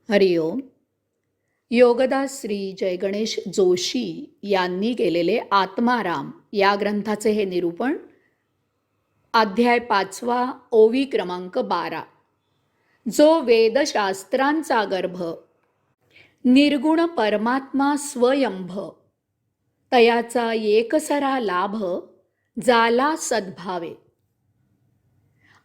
हरिओम. योगदास श्री जयगणेश जोशी यांनी केलेले आत्माराम या ग्रंथाचे हे निरूपण. अध्याय 5, ओवी क्रमांक 12. जो वेदशास्त्रांचा गर्भ, निर्गुण परमात्मा स्वयंभ, तयाचा एकसरा लाभ, जाला सद्भावे.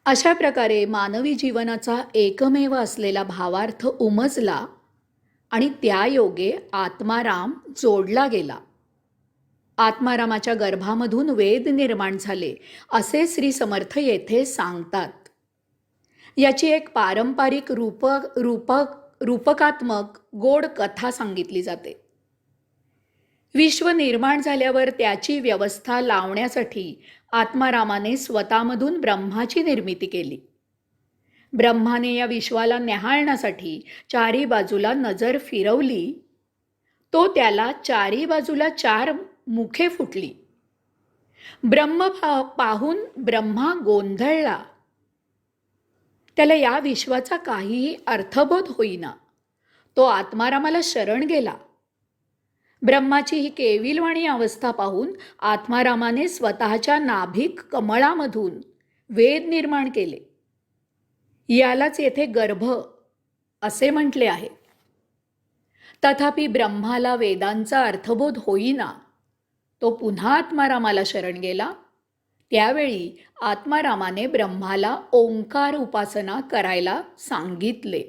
अशा प्रकारे मानवी जीवनाचा एकमेव असलेला भावार्थ उमजला आणि त्या योगे आत्माराम जोडला गेला. आत्मारामाच्या गर्भामधून वेद निर्माण झाले असे श्री समर्थ येथे सांगतात. याची एक पारंपरिक रूपकात्मक गोड कथा सांगितली जाते. विश्व निर्माण झाल्यावर त्याची व्यवस्था लावण्यासाठी आत्मारामाने स्वतःमधून ब्रह्माची निर्मिती केली. ब्रह्माने या विश्वाला न्याहाळण्यासाठी चारी बाजूला नजर फिरवली. तो त्याला चारी बाजूला 4 मुखे फुटली. ब्रह्म पाहून ब्रह्मा गोंधळला. त्याला या विश्वाचा काहीही अर्थबोध होईना. तो आत्मारामाला शरण गेला. ब्रह्माची ही केविलवाणी अवस्था पाहून आत्मारामाने स्वतःच्या नाभिक कमळामधून वेद निर्माण केले. यालाच येथे गर्भ असे म्हटले आहे. तथापि ब्रह्माला वेदांचा अर्थबोध होईना. तो पुन्हा आत्मारामाला शरण गेला. त्यावेळी आत्मारामाने ब्रह्माला ओंकार उपासना करायला सांगितले.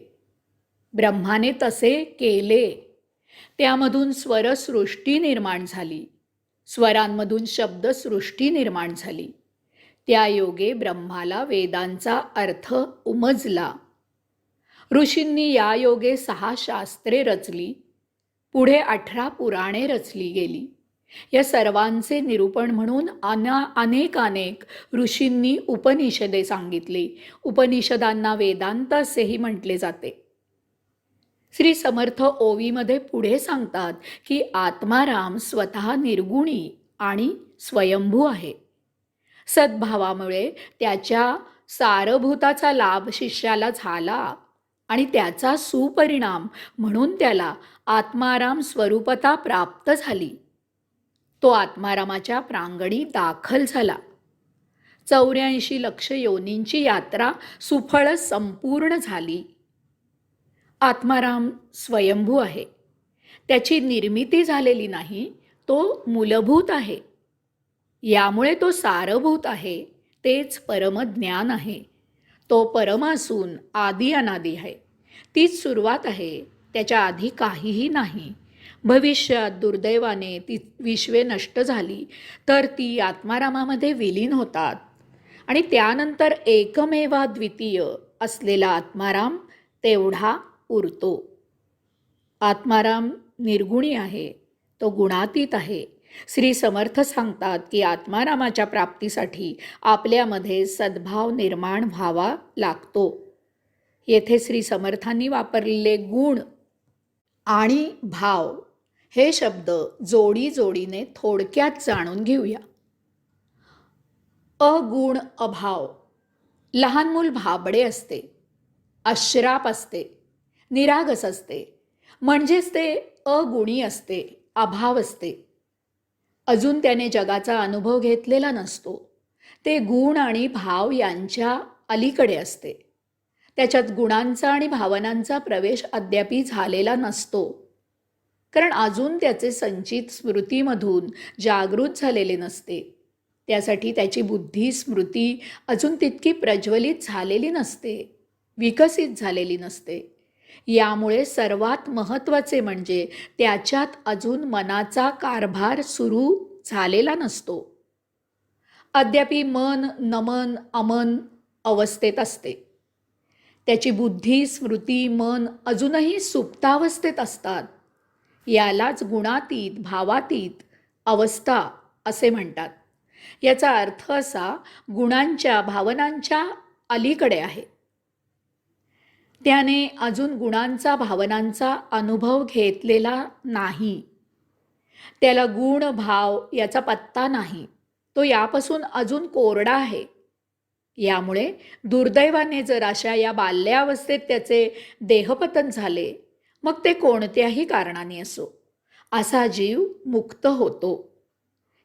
ब्रह्माने तसे केले. त्यामधून स्वरसृष्टी निर्माण झाली. स्वरांमधून शब्दसृष्टी निर्माण झाली. त्या योगे ब्रह्माला वेदांचा अर्थ उमजला. ऋषींनी या योगे 6 शास्त्रे रचली. पुढे 18 पुराणे रचली गेली. या सर्वांचे निरूपण म्हणून अनेक ऋषींनी उपनिषदे सांगितली. उपनिषदांना वेदांत असेही म्हटले जाते. श्री समर्थ ओवीमध्ये पुढे सांगतात की आत्माराम स्वतः निर्गुणी आणि स्वयंभू आहे. सद्भावामुळे त्याच्या सारभूताचा लाभ शिष्याला झाला आणि त्याचा सुपरिणाम म्हणून त्याला आत्माराम स्वरूपता प्राप्त झाली. तो आत्मारामाच्या प्रांगणी दाखल झाला. 84 लक्ष योनींची यात्रा सुफळ संपूर्ण झाली. आत्माराम स्वयंभू आहे. त्याची निर्मिती झालेली नाही. तो मूलभूत आहे. यामुळे तो सारभूत आहे. तेच परमज्ञान आहे. तो परम असून आदी अनादी आहे. तीच सुरुवात आहे. त्याच्या आधी काहीही नाही. भविष्यात दुर्दैवाने ती विश्वे नष्ट झाली तर ती आत्मारामामध्ये विलीन होतात आणि त्यानंतर एकमेवा द्वितीय असलेला आत्माराम तेवढा उरतो. आत्माराम निर्गुणी आहे. तो गुणातीत आहे. श्री समर्थ सांगतात की आत्मारामाच्या प्राप्तीसाठी आपल्यामध्ये सद्भाव निर्माण व्हावा लागतो. येथे श्री समर्थांनी वापरलेले गुण आणि भाव हे शब्द जोडीने थोडक्यात जाणून घेऊया. अगुण अभाव. लहान मूल भाबडे असते, अश्राप असते, निरागस असते, म्हणजेच ते अगुणी असते, अभाव असते. अजून त्याने जगाचा अनुभव घेतलेला नसतो. ते गुण आणि भाव यांच्या अलीकडे असते. त्याच्यात गुणांचा आणि भावनांचा प्रवेश अद्यापी झालेला नसतो. कारण अजून त्याचे संचित स्मृतीमधून जागृत झालेले नसते. त्यासाठी त्याची बुद्धी स्मृती अजून तितकी प्रज्वलित झालेली नसते, विकसित झालेली नसते. यामुळे सर्वात महत्त्वाचे म्हणजे त्याच्यात अजून मनाचा कारभार सुरू झालेला नसतो. अद्यापि मन नमन अमन अवस्थेत असते. त्याची बुद्धी स्मृती मन अजूनही सुप्तावस्थेत असतात. यालाच गुणातीत भावातीत अवस्था असे म्हणतात. याचा अर्थ असा, गुणांच्या भावनांच्या अलीकडे आहे. त्याने अजून गुणांचा भावनांचा अनुभव घेतलेला नाही. त्याला गुण भाव याचा पत्ता नाही. तो यापासून अजून कोरडा आहे. यामुळे दुर्दैवाने जर अशा या बाल्यावस्थेत त्याचे देहपतन झाले, मग ते कोणत्याही कारणाने असो, असा जीव मुक्त होतो.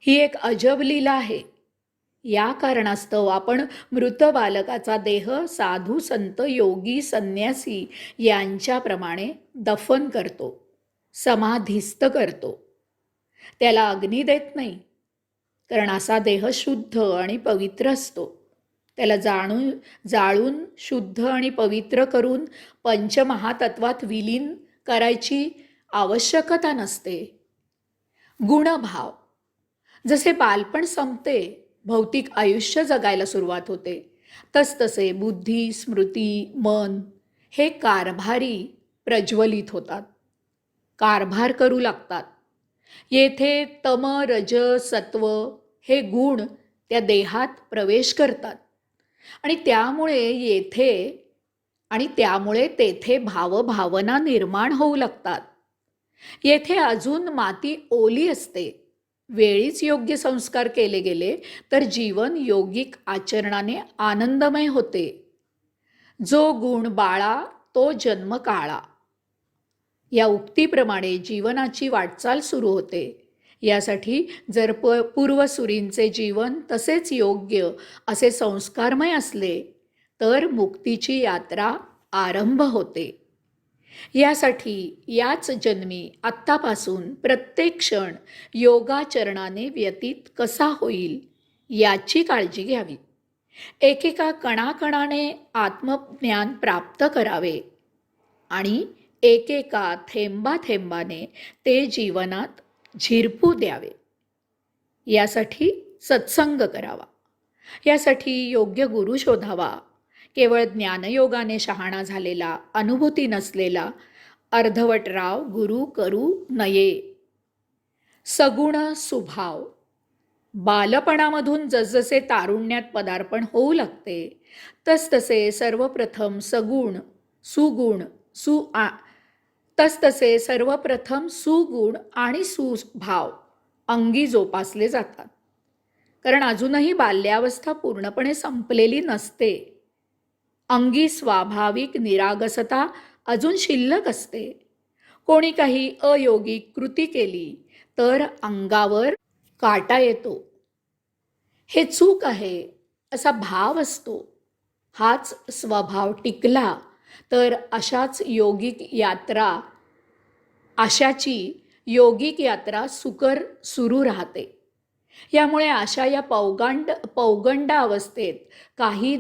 ही एक अजब लीला आहे. या कारणास्तव आपण मृत बालकाचा देह साधू संत योगी संन्यासी यांच्याप्रमाणे दफन करतो, समाधिस्थ करतो. त्याला अग्नी देत नाही, कारण असा देह शुद्ध आणि पवित्र असतो. त्याला जाळून शुद्ध आणि पवित्र करून पंचमहातत्वात विलीन करायची आवश्यकता नसते. गुणभाव. जसे बालपण संपते, भौतिक आयुष्य जगायला सुरुवात होते, तसतसे बुद्धी, स्मृती, मन हे कारभारी प्रज्वलित होतात, कारभार करू लागतात. येथे तम, रज, सत्व हे गुण त्या देहात प्रवेश करतात आणि त्यामुळे तेथे भावभावना निर्माण होऊ लागतात. येथे अजून माती ओली असते. वेळीच योग्य संस्कार केले गेले तर जीवन योगिक आचरणाने आनंदमय होते. जो गुण बाळा तो जन्म काळा, या उक्तीप्रमाणे जीवनाची वाटचाल सुरू होते. यासाठी जर पूर्वसुरींचे जीवन तसेच योग्य असे संस्कारमय असले तर मुक्तीची यात्रा आरंभ होते. यासाठी याच जन्मी आत्तापासून प्रत्येक क्षण योगाचरणाने व्यतीत कसा होईल याची काळजी घ्यावी. एकेका कणाकणाने आत्मज्ञान प्राप्त करावे आणि एकेका थेंबाथेंबाने ते जीवनात झिरपू द्यावे. यासाठी सत्संग करावा. यासाठी योग्य गुरु शोधावा. केवळ ज्ञानयोगाने शहाणा झालेला, अनुभूती नसलेला अर्धवटराव गुरु करू नये. सगुण सुभाव. बालपणामधून जसजसे तारुण्यात पदार्पण होऊ लागते तसतसे सर्वप्रथम सुगुण आणि सुभाव अंगी जोपासले जातात. कारण अजूनही बाल्यावस्था पूर्णपणे संपलेली नसते. अंगी स्वाभाविक निरागसता अजून शिल्लक असते. कोणी काही अयोगिक कृती केली तर अंगावर काटा येतो. हे चूक आहे असा भाव असतो. हाच स्वभाव टिकला तर आशाची योगिक यात्रा सुकर सुरू राहते. यामुळे अशा या पौगंड अवस्थेत काही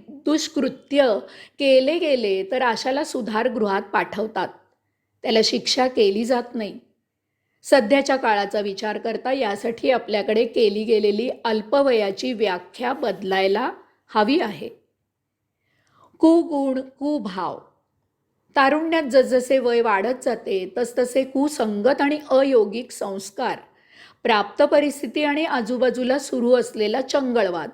दुष्कृत्य केले गेले तर आशाला सुधारगृहात पाठवतात. त्याला शिक्षा केली जात नाही. सध्याच्या काळाचा विचार करता यासाठी आपल्याकडे केली गेलेली अल्पवयाची व्याख्या बदलायला हवी आहे. कुगुण, कुभाव. तारुण्यात जसजसे वय वाढत जाते तसतसे कुसंगत आणि अयोगिक संस्कार, प्राप्त परिस्थिती आणि आजूबाजूला सुरू असलेला चंगळवाद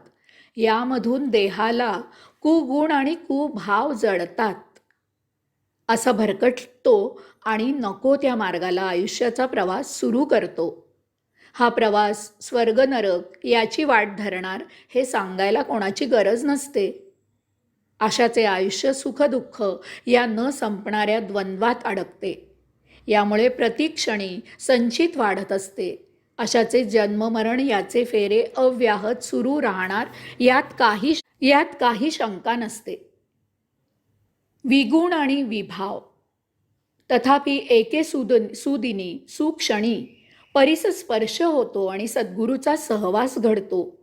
यामधून देहाला कुगुण आणि कुभाव जडतात. असा भरकटतो आणि नको त्या मार्गाला आयुष्याचा प्रवास सुरू करतो. हा प्रवास स्वर्ग नरक याची वाट धरणार हे सांगायला कोणाची गरज नसते. आशाचे आयुष्य सुखदुःख या न संपणाऱ्या द्वंद्वात अडकते. यामुळे प्रतिक्षणी संचित वाढत असते. अशाचे जन्ममरण याचे फेरे अव्याहत सुरू राहणार यात काही शंका नसते. विगुण आणि विभाव. तथापि एके सुदिनी सुक्षणी परिसस्पर्श होतो आणि सद्गुरूचा सहवास घडतो.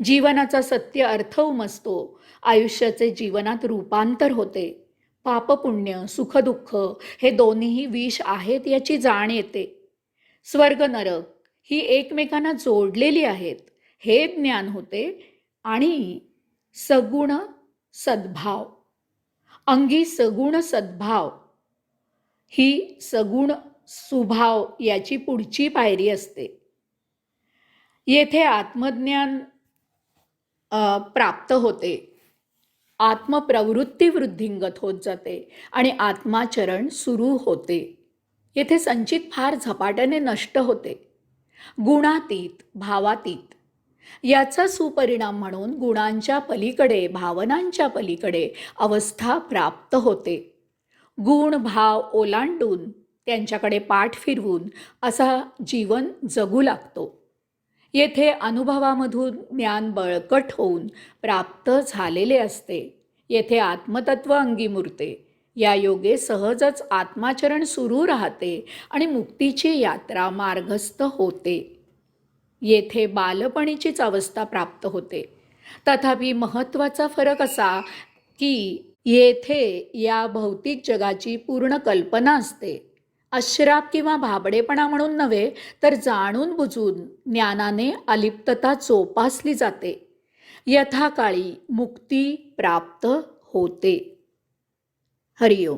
जीवनाचा सत्य अर्थ उमजतो. आयुष्याचे जीवनात रूपांतर होते. पापपुण्य, सुखदुःख हे दोन्हीही विष आहेत याची जाण येते. स्वर्ग नरक ही एकमेकांना जोडलेली आहेत हे ज्ञान होते आणि सगुण सद्भाव, अंगी सगुण सद्भाव ही सगुण सुभाव याची पुढची पायरी असते. येथे आत्मज्ञान प्राप्त होते. आत्मप्रवृत्ती वृद्धिंगत होत जाते आणि आत्माचरण सुरू होते. येथे संचित फार झपाट्याने नष्ट होते. गुणातीत, भावातीत. याचा सुपरिणाम म्हणून गुणांच्या पलीकडे, भावनांच्या पलीकडे अवस्था प्राप्त होते. गुण भाव ओलांडून त्यांच्याकडे पाठ फिरवून असा जीवन जगू लागतो. येथे अनुभवामधून ज्ञान बळकट होऊन प्राप्त झालेले असते. येथे आत्मतत्व अंगी मुरते. या योगे सहजच आत्माचरण सुरू राहते आणि मुक्तीची यात्रा मार्गस्थ होते. येथे बालपणीचीच अवस्था प्राप्त होते. तथापि महत्त्वाचा फरक असा की येथे या भौतिक जगाची पूर्ण कल्पना असते. अश्राप किंवा भाबडेपणा म्हणून नव्हे, तर जाणून बुजून ज्ञानाने अलिप्तता जोपासली जाते. यथाकाळी मुक्ती प्राप्त होते. हरिओम.